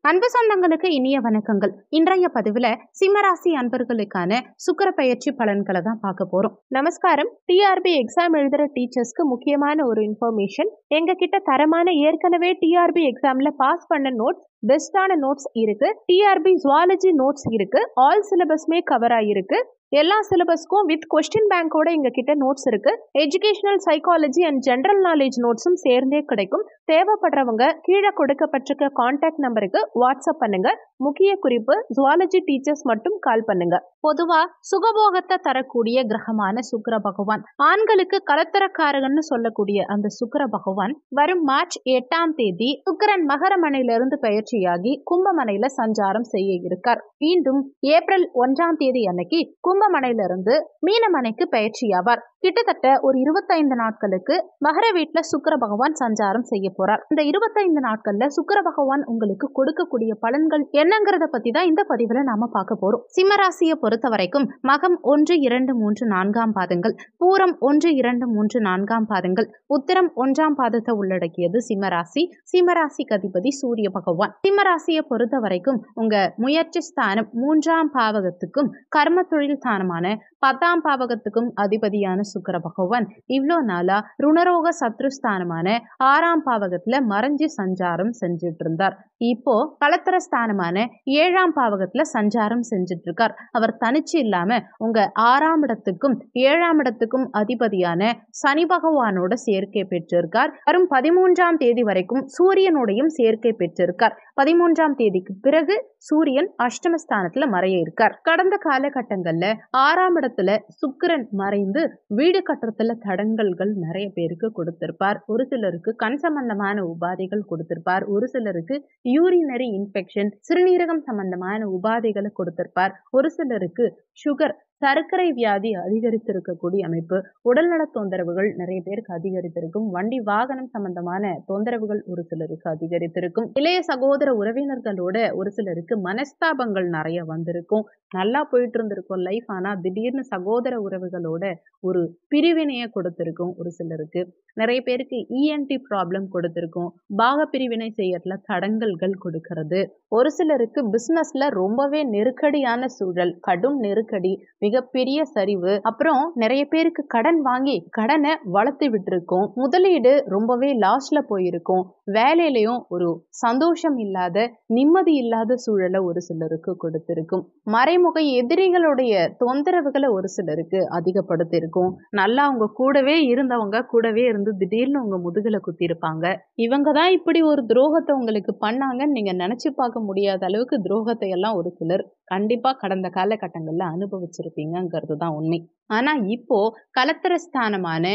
அன்பு சொந்தங்களுக்கு இனிய வணக்கங்கள். இன்றைய பதிவுல சிம்மராசி அன்பர்களுக்கான சுக்கிர பெயர்ச்சி பலன்களை தான் பார்க்க போறோம். நமஸ்காரம். டிஆர்பி எக்ஸாம் எழுதுற டீச்சர்ஸ்க்கு முக்கியமான ஒரு இன்ஃபர்மேஷன். எங்க கிட்ட தரமான ஏற்கனவே டிஆர்பி எக்ஸாம்ல பாஸ் பண்ண நோட்ஸ், பெஸ்டான நோட்ஸ் இருக்கு. டிஆர்பி ஜுவாலஜி நோட்ஸ் இருக்கு. ஆல் சிலபஸ்மே கவர் ஆகிருக்கு. எல்லா சிலபஸ்க்கும் வித் கொஸ்டின் பேங்கோட எங்க கிட்ட நோட்ஸ் இருக்கு. Educational psychology and general knowledge நோட்ஸும் சேர்ந்தே கிடைக்கும். தேவைப்படுறவங்க கீழே கொடுக்கப்பட்டிருக்க கான்டாக்ட் நம்பருக்கு வாட்ஸ்அப் பண்ணுங்க. முக்கிய குறிப்பு, ஜுவாலஜி டீச்சர்ஸ் மட்டும் கால் பண்ணுங்க. பொதுவா சுகபோகத்தை தரக்கூடிய கிரகமான சுக்கிர பகவான், ஆண்களுக்கு கலத்தரக்காரகன்னு சொல்லக்கூடிய அந்த சுக்கிர பகவான் வரும் மார்ச் 8ஆம் தேதி சுக்கிரன் மகரமனையிலிருந்து பயிற்சியாகி கும்பமனையில சஞ்சாரம் செய்ய இருக்கார். மீண்டும் ஏப்ரல் 1ஆம் தேதி அன்னைக்கு கும்பமனையிலிருந்து மீனமனைக்கு பயிற்சியாவார். கிட்டத்தட்ட ஒரு 25 நாட்களுக்கு மகர வீட்டுல சுக்கிர பகவான் சஞ்சாரம் செய்ய போறார். இந்த 25 நாட்கள்ல சுக்கிர பகவான் உங்களுக்கு கொடுக்கக்கூடிய பலன்கள் என்னங்கிறத பத்தி தான் இந்த பதிவுல நாம பார்க்க போறோம். சிம்மராசியை பொறுத்த வரைக்கும் மகம் 1, 2, 3, 4ஆம் பாதங்கள், பூரம் 1, 2, 3, 4ஆம் பாதங்கள், உத்திரம் 1ஆம் பாதத்தை உள்ளடக்கியது சிம்மராசி. சிம்மராசிக்கு அதிபதி சூரிய பகவான். சிம்மராசியை பொறுத்த வரைக்கும் உங்க முயற்சி ஸ்தானம் 3ஆம் பாவகத்துக்கும் கர்ம தொழில் ஸ்தானமான 10ஆம் பாவகத்துக்கும் அதிபதியான சுக்கிர பகவான் இவ்வளோ நாளா ருணரோக சத்ருஸ்தானமான 6ஆம் பாவகத்துல மறைஞ்சு சஞ்சாரம் செஞ்சுட்டு இருந்தார். இப்போ கலத்தர ஸ்தானமான 7ஆம் பாவகத்துல சஞ்சாரம் செஞ்சுட்டு இருக்கார். அவர் தனிச்சு இல்லாம உங்க 6ஆம் இடத்துக்கும் 7ஆம் இடத்துக்கும் அதிபதியான சனி பகவானோட சேர்க்கை பெற்றிருக்கார். வரும் 13ஆம் தேதி வரைக்கும் சூரியனோடையும் சேர்க்கை பெற்றிருக்கார். 13ஆம் தேதிக்கு பிறகு சூரியன் அஷ்டமஸ்தானத்துல மறைய இருக்கார். கடந்த காலகட்டங்கள்ல 6ஆம் இடத்துல சுக்கிரன் மறைந்து வீடு கட்டுறதுல தடங்கல்கள் நிறைய பேருக்கு கொடுத்திருப்பார். ஒரு சிலருக்கு கண் சம்பந்தமான உபாதைகள் கொடுத்திருப்பார். ஒரு சிலருக்கு யூரினரி இன்ஃபெக்ஷன், சிறுநீரகம் சம்பந்தமான உபாதைகளை கொடுத்திருப்பார். ஒரு சிலருக்கு சுகர், சர்க்கரை வியாதி அதிகரித்திருக்கக்கூடிய அமைப்பு, உடல்நல தொந்தரவுகள் நிறைய பேருக்கு அதிகரித்திருக்கும். வண்டி வாகனம் சம்பந்தமான தொந்தரவுகள் ஒரு சிலருக்கு அதிகரித்திருக்கும். இளைய சகோதர உறவினர்களோட ஒரு சிலருக்கு மனஸ்தாபங்கள் நிறைய வந்திருக்கும். நல்லா போயிட்டு இருந்திருக்கும் லைஃப், ஆனா திடீர்னு சகோதர உறவுகளோட ஒரு பிரிவினையை கொடுத்திருக்கும். ஒரு சிலருக்கு நிறைய பேருக்கு இஎன்டி ப்ராப்ளம் கொடுத்திருக்கும். பாக பிரிவினை செய்யறதுல தடங்கல்கள் கொடுக்கிறது. ஒரு சிலருக்கு பிசினஸ்ல ரொம்பவே நெருக்கடியான சூழல், கடும் நெருக்கடி, மிகப்பெரிய சரிவு. அப்புறம் நிறைய பேருக்கு கடன் வாங்கி கடனை வளர்த்து விட்டுருக்கும். முதலீடு ரொம்பவே லாஸ்ல போயிருக்கும். வேலையிலையும் ஒரு சந்தோஷம் இல்லாத, நிம்மதி இல்லாத சூழலை ஒரு சிலருக்கு கொடுத்திருக்கும். மறைமுக எதிரிகளுடைய தொந்தரவுகளை ஒரு சிலருக்கு அதிகப்படுத்திருக்கும். நல்லா அவங்க கூடவே இருந்தவங்க கூடவே இருந்து திடீர்னு உங்க முதுகுல குத்தி இருப்பாங்க. இவங்க தான் இப்படி ஒரு துரோகத்தை உங்களுக்கு பண்ணாங்கன்னு நீங்க நினைச்சு பார்க்க முடியாத அளவுக்கு துரோகத்தை எல்லாம் ஒரு சிலர் கண்டிப்பா கடந்த காலகட்டங்கள்ல அனுபவிச்சிருப்பீங்கிறது தான் உண்மை. ஆனா இப்போ கலத்திரஸ்தானமான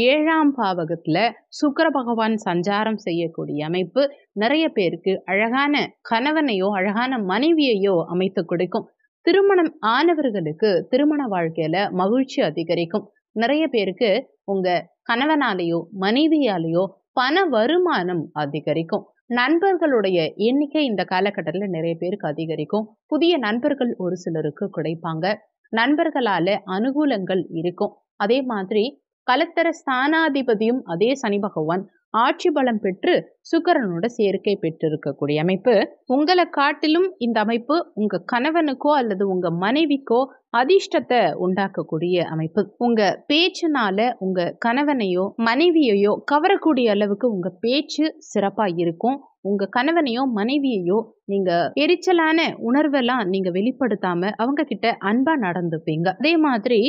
7ஆம் பாவகத்துல சுக்கிர பகவான் சஞ்சாரம் செய்யக்கூடிய அமைப்பு நிறைய பேருக்கு அழகான கணவனையோ அழகான மனைவியையோ அமைத்து கொடுக்கும். திருமணம் ஆனவர்களுக்கு திருமண வாழ்க்கையில மகிழ்ச்சி அதிகரிக்கும். நிறைய பேருக்கு உங்க கணவனாலேயோ மனைவியாலேயோ பண வருமானம் அதிகரிக்கும். நண்பர்களுடைய எண்ணிக்கை இந்த காலகட்டத்தில் நிறைய பேருக்கு அதிகரிக்கும். புதிய நண்பர்கள் ஒரு சிலருக்கு கிடைப்பாங்க. நண்பர்களால அனுகூலங்கள் இருக்கும். அதே மாதிரி கலத்தர ஸ்தானாதிபதியும் அதே சனி பகவான் ஆட்சி பலம் பெற்று சுக்கிரனோட சேர்க்கை பெற்றிருக்கக்கூடிய அமைப்பு. உங்களை காட்டிலும் இந்த அமைப்பு உங்க கணவனுக்கோ அல்லது உங்க மனைவிக்கோ அதிர்ஷ்டத்தை உண்டாக்கக்கூடிய அமைப்பு. உங்க பேச்சுனால உங்க கணவனையோ மனைவியையோ கவரக்கூடிய அளவுக்கு உங்க பேச்சு சிறப்பா இருக்கும். உங்க கணவனையோ மனைவியையோ நீங்க எரிச்சலான உணர்வெல்லாம் நீங்க வெளிப்படுத்தாம அவங்க கிட்ட அன்பா நடந்துப்பீங்க. அதே மாதிரி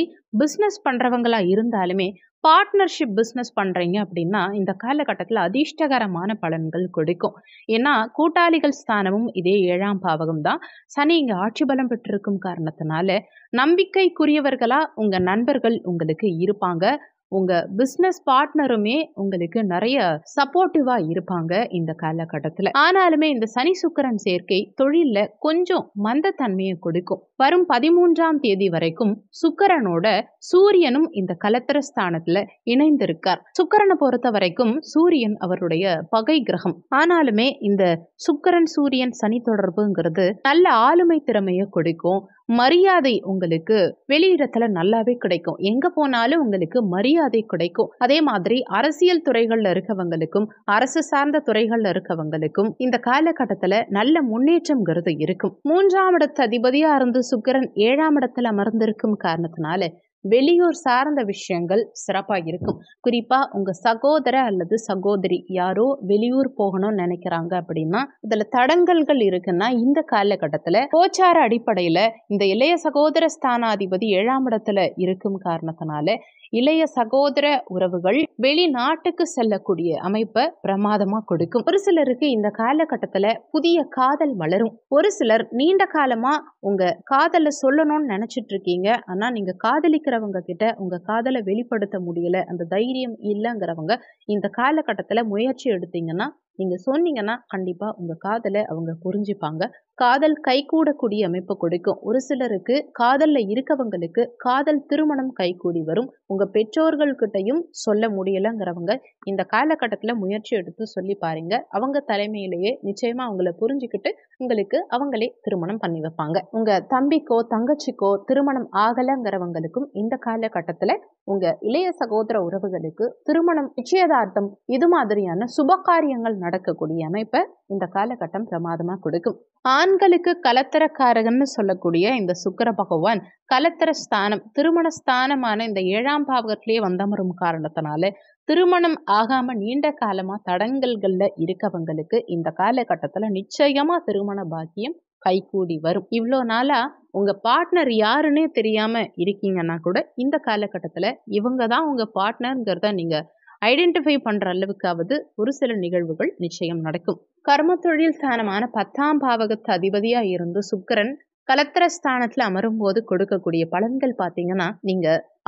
பிசினஸ் பண்றவங்களா இருந்தாலுமே பார்ட்னர்ஷிப் பிஸ்னஸ் பண்ணுறீங்க அப்படின்னா இந்த காலகட்டத்தில் அதிர்ஷ்டகரமான பலன்கள் கொடுக்கும். ஏன்னா கூட்டாளிகள் ஸ்தானமும் இதே 7ஆம் பாவகம் தான். சனி இங்கே ஆட்சி பலம் பெற்றிருக்கும் காரணத்தினால நம்பிக்கைக்குரியவர்களா உங்கள் நண்பர்கள் உங்களுக்கு இருப்பாங்க. உங்கள் பிஸ்னஸ் பார்ட்னருமே உங்களுக்கு நிறைய சப்போர்ட்டிவாக இருப்பாங்க இந்த காலகட்டத்தில். ஆனாலுமே இந்த சனி சுக்கிரன் சேர்க்கை தொழிலில் கொஞ்சம் மந்தத்தன்மையை கொடுக்கும். வரும் 13ஆம் தேதி வரைக்கும் சுக்கிரனோட சூரியனும் இந்த கலத்திர ஸ்தானத்துல இணைந்திருக்கார். சுக்கிரனை பொறுத்த வரைக்கும் சூரியன் அவருடைய பகை கிரகம். ஆனாலுமே இந்த சுக்கிரன் சூரியன் சனி தொடர்புங்கிறது நல்ல ஆளுமை திறமையை கொடுக்கும். மரியாதை உங்களுக்கு வெளியிடத்துல நல்லாவே கிடைக்கும். எங்க போனாலும் உங்களுக்கு மரியாதை கிடைக்கும். அதே மாதிரி அரசியல் துறைகள்ல இருக்கவங்களுக்கும் அரசு சார்ந்த துறைகள்ல இருக்கவங்களுக்கும் இந்த காலகட்டத்துல நல்ல முன்னேற்றம்ங்கிறது இருக்கும். 3ஆம் இடத்து அதிபதியா இருந்து சுக்கிரன் 7ஆம் இடத்துல அமர்ந்திருக்கும் காரணத்தினால வெளியூர் சார்ந்த விஷயங்கள் சிறப்பா இருக்கும். குறிப்பா உங்க சகோதர அல்லது சகோதரி யாரோ வெளியூர் போகணும்னு நினைக்கிறாங்க அப்படின்னா இதுல தடங்கல்கள் இருக்குன்னா இந்த காலகட்டத்துல கோச்சார அடிப்படையில இந்த இளைய சகோதர ஸ்தானாதிபதி 7ஆம் இடத்துல இருக்கும் காரணத்தினால இளைய சகோதர உறவுகள் வெளிநாட்டுக்கு செல்லக்கூடிய அமைப்பை பிரமாதமா கொடுக்கும். ஒரு சிலருக்கு இந்த காலகட்டத்துல புதிய காதல் மலரும். ஒரு சிலர் நீண்ட காலமா உங்க காதலை சொல்லணும்னு நினைச்சிட்டு இருக்கீங்க. ஆனா நீங்க காதலிக்கிறவங்க கிட்ட உங்க காதலை வெளிப்படுத்த முடியல, அந்த தைரியம் இல்லைங்கிறவங்க இந்த காலகட்டத்துல முயற்சி எடுத்தீங்கன்னா, நீங்க சொன்னீங்கன்னா கண்டிப்பா உங்க காதலை அவங்க புரிஞ்சுப்பாங்க. காதல் கைகூடக்கூடிய அமைப்பு கொடுக்கும். ஒரு சிலருக்கு காதல்ல இருக்கவங்களுக்கு காதல் திருமணம் கைகூடி வரும். உங்க பெற்றோர்கள்கிட்டையும் சொல்ல முடியலங்கிறவங்க இந்த காலகட்டத்துல முயற்சி எடுத்து சொல்லி பாருங்க. அவங்க தலைமையிலேயே நிச்சயமா அவங்கள புரிஞ்சுக்கிட்டு உங்களுக்கு அவங்களே திருமணம் பண்ணி வைப்பாங்க. உங்க தம்பிக்கோ தங்கச்சிக்கோ திருமணம் ஆகலங்கிறவங்களுக்கும் இந்த காலகட்டத்துல உங்க இளைய சகோதர உறவுகளுக்கு திருமணம், நிச்சயதார்த்தம் இது மாதிரியான சுபகாரியங்கள் நடக்கக்கூடிய அமைப்பை இந்த காலகட்டம் பிரமாதமா கொடுக்கும். ஆண்களுக்கு கலத்தரக்காரகன்னு சொல்லக்கூடிய இந்த சுக்கிர பகவான் கலத்தர ஸ்தானம், திருமண ஸ்தானமான இந்த 7ஆம் பாவகத்திலேயே வந்தமரும் காரணத்தினால திருமணம் ஆகாம நீண்ட காலமா தடங்கல்கள்ல இருக்கவங்களுக்கு இந்த காலகட்டத்துல நிச்சயமா திருமண பாக்கியம் கைகூடி வரும். இவ்வளோ நாளா உங்க பார்ட்னர் யாருன்னே தெரியாம இருக்கீங்கன்னா கூட இந்த காலகட்டத்துல இவங்க தான் உங்க பார்ட்னர்ங்கிறத நீங்க ஐடென்டிஃபை பண்ற அளவுக்காவது ஒரு சில நிகழ்வுகள் நிச்சயம் நடக்கும். கர்ம தொழில் ஸ்தானமான 10ஆம் பாவகத்து அதிபதியா இருந்து சுக்கிரன் கலத்திர ஸ்தானத்துல அமரும் போது கொடுக்கக்கூடிய பலன்கள் பாத்தீங்கன்னா, நீங்க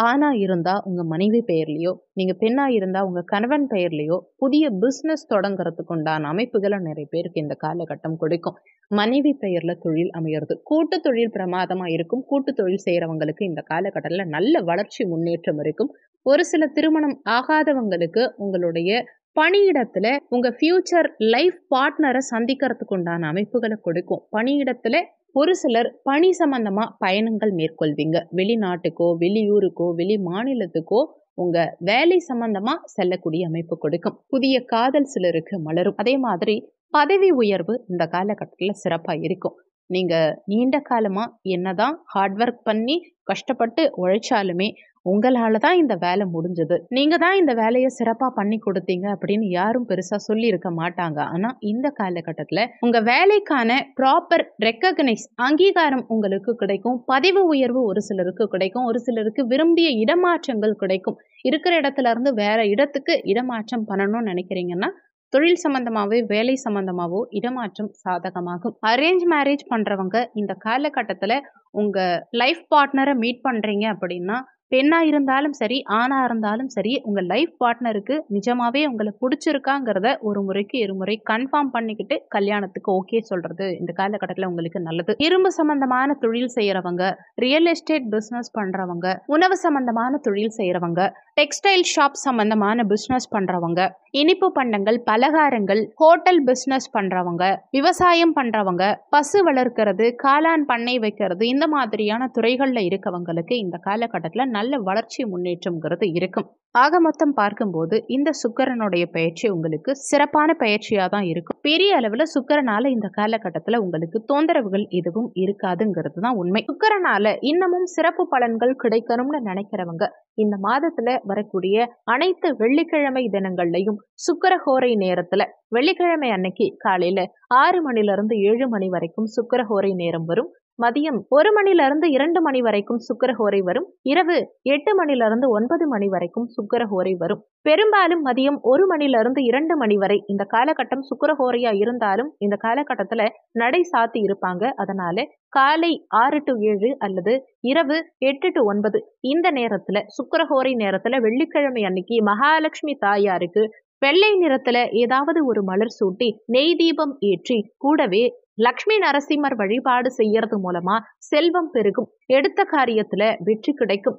ஆணா இருந்தா உங்க மனைவி பெயர்லயோ, நீங்க பெண்ணா இருந்தா உங்க கணவன் பெயர்லயோ புதிய பிசினஸ் தொடங்குறதுக்கு உண்டான அமைப்புகளை நிறைய பேருக்கு இந்த காலகட்டம் கொடுக்கும். மனைவி பெயர்ல தொழில் அமையிறது, கூட்டு தொழில் பிரமாதமா இருக்கும். கூட்டு தொழில் செய்யறவங்களுக்கு இந்த காலகட்டத்துல நல்ல வளர்ச்சி முன்னேற்றம் இருக்கும். ஒரு சில திருமணம் ஆகாதவங்களுக்கு உங்களுடைய பணியிடத்துல உங்க ஃபியூச்சர் லைஃப் பார்ட்னரை சந்திக்கிறதுக்கு உண்டான அமைப்புகளை கொடுக்கும். பணியிடத்துல ஒரு சிலர் பணி சம்பந்தமா பயணங்கள் மேற்கொள்வீங்க. வெளிநாட்டுக்கோ வெளியூருக்கோ வெளி மாநிலத்துக்கோ உங்க வேலை சம்பந்தமா செல்லக்கூடிய அமைப்பு கொடுக்கும். புதிய காதல் சிலருக்கு மலரும். அதே மாதிரி பதவி உயர்வு இந்த காலகட்டத்துல சிறப்பா இருக்கும். நீங்க நீண்ட காலமா என்னதான் ஹார்ட் ஒர்க் பண்ணி கஷ்டப்பட்டு உழைச்சாலுமே உங்களால தான் இந்த வேலை முடிஞ்சது, நீங்க தான் இந்த வேலையை சிறப்பா பண்ணி கொடுத்தீங்க அப்படின்னு யாரும் பெருசா சொல்லி இருக்க மாட்டாங்க. ஆனா இந்த காலகட்டத்துல உங்க வேலைக்கான ப்ராப்பர் ரெக்கக்னைஸ் அங்கீகாரம் உங்களுக்கு கிடைக்கும். பதவி உயர்வு ஒரு சிலருக்கு கிடைக்கும். ஒரு சிலருக்கு விரும்பிய இடமாற்றங்கள் கிடைக்கும். இருக்கிற இடத்துல இருந்து வேற இடத்துக்கு இடமாற்றம் பண்ணணும்னு நினைக்கிறீங்கன்னா தொழில் சம்பந்தமாவோ வேலை சம்பந்தமாவோ இடமாற்றம் சாதகமாகும். அரேஞ்ச் மேரேஜ் பண்றவங்க இந்த காலகட்டத்துல உங்க லைஃப் பார்ட்னரை மீட் பண்றீங்க அப்படின்னா, பெண்ணா இருந்தாலும் சரி ஆணா இருந்தாலும் சரி, உங்க லைஃப் பார்ட்னருக்கு நிஜமாவே உங்களை பிடிச்சிருக்காங்கிறத ஒரு முறைக்கு இருமுறை கன்ஃபார்ம் பண்ணிக்கிட்டு கல்யாணத்துக்கு ஓகே சொல்றது இந்த காலகட்டத்தில் உங்களுக்கு நல்லது. இரும்பு சம்பந்தமான தொழில் செய்யறவங்க, ரியல் எஸ்டேட் பிசினஸ் பண்றவங்க, உணவு சம்பந்தமான தொழில் செய்யறவங்க, டெக்ஸ்டைல் ஷாப் சம்பந்தமான பிசினஸ் பண்றவங்க, இனிப்பு பண்டங்கள் பலகாரங்கள் ஹோட்டல் பிசினஸ் பண்றவங்க, விவசாயம் பண்றவங்க, பசு வளர்க்கிறது, காளான் பண்ணை வைக்கிறது, இந்த மாதிரியான துறைகள்ல இருக்கவங்களுக்கு இந்த காலகட்டத்தில் நல்ல வளர்ச்சி முன்னேற்றம்ங்கிறது இருக்கும். ஆக மொத்தம் பார்க்கும்போது இந்த சுக்கிரனுடைய பயிற்சி உங்களுக்கு சிறப்பான பயிற்சியா தான் இருக்கும். பெரிய அளவுல சுக்கிரனால இந்த காலகட்டத்துல உங்களுக்கு தொந்தரவுகள் எதுவும் இருக்காதுங்கிறது தான் உண்மை. சுக்கிரனால இன்னமும் சிறப்பு பலன்கள் கிடைக்கணும்னு நினைக்கிறவங்க இந்த மாதத்துல வரக்கூடிய அனைத்து வெள்ளிக்கிழமை தினங்கள்லையும் சுக்கிரஹோரை நேரத்துல, வெள்ளிக்கிழமை அன்னைக்கு காலையில 6 மணிலிருந்து 7 மணி வரைக்கும் சுக்கிரஹோரை நேரம் வரும். மதியம் 1 மணிலிருந்து 2 மணி வரைக்கும் சுக்கிரஹோரை வரும். இரவு 8 மணிலிருந்து 9 மணி வரைக்கும் சுக்கிரஹோரை வரும். பெரும்பாலும் மதியம் 1 மணிலிருந்து 2 மணி வரை இந்த காலகட்டம் சுக்கிரஹோரையா இருந்தாலும் இந்த காலகட்டத்துல நடை சாத்தி இருப்பாங்க. அதனால காலை 6 to 7 அல்லது இரவு 8 to 9 இந்த நேரத்துல சுக்கிரஹோரை நேரத்துல வெள்ளிக்கிழமை அன்னைக்கு மகாலட்சுமி தாயாருக்கு வெள்ளை நிறத்துல ஏதாவது ஒரு மலர் சூட்டி நெய் தீபம் ஏற்றி கூடவே லக்ஷ்மி நரசிம்மர் வழிபாடு செய்யறது மூலமா செல்வம் பெருகும். எடுத்த காரியத்துல வெற்றி கிடைக்கும்.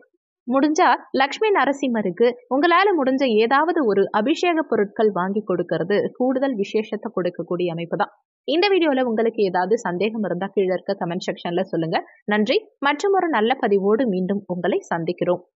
முடிஞ்சா லக்ஷ்மி நரசிம்மருக்கு உங்களால முடிஞ்ச ஏதாவது ஒரு அபிஷேக பொருட்கள் வாங்கி கொடுக்கறது கூடுதல் விசேஷத்தை கொடுக்கக்கூடிய அமைப்பு தான். இந்த வீடியோல உங்களுக்கு ஏதாவது சந்தேகம் இருந்தா கீழே இருக்க கமெண்ட் செக்ஷன்ல சொல்லுங்க. நன்றி. மற்றும் ஒரு நல்ல பதிவோடு மீண்டும் உங்களை சந்திக்கிறோம்.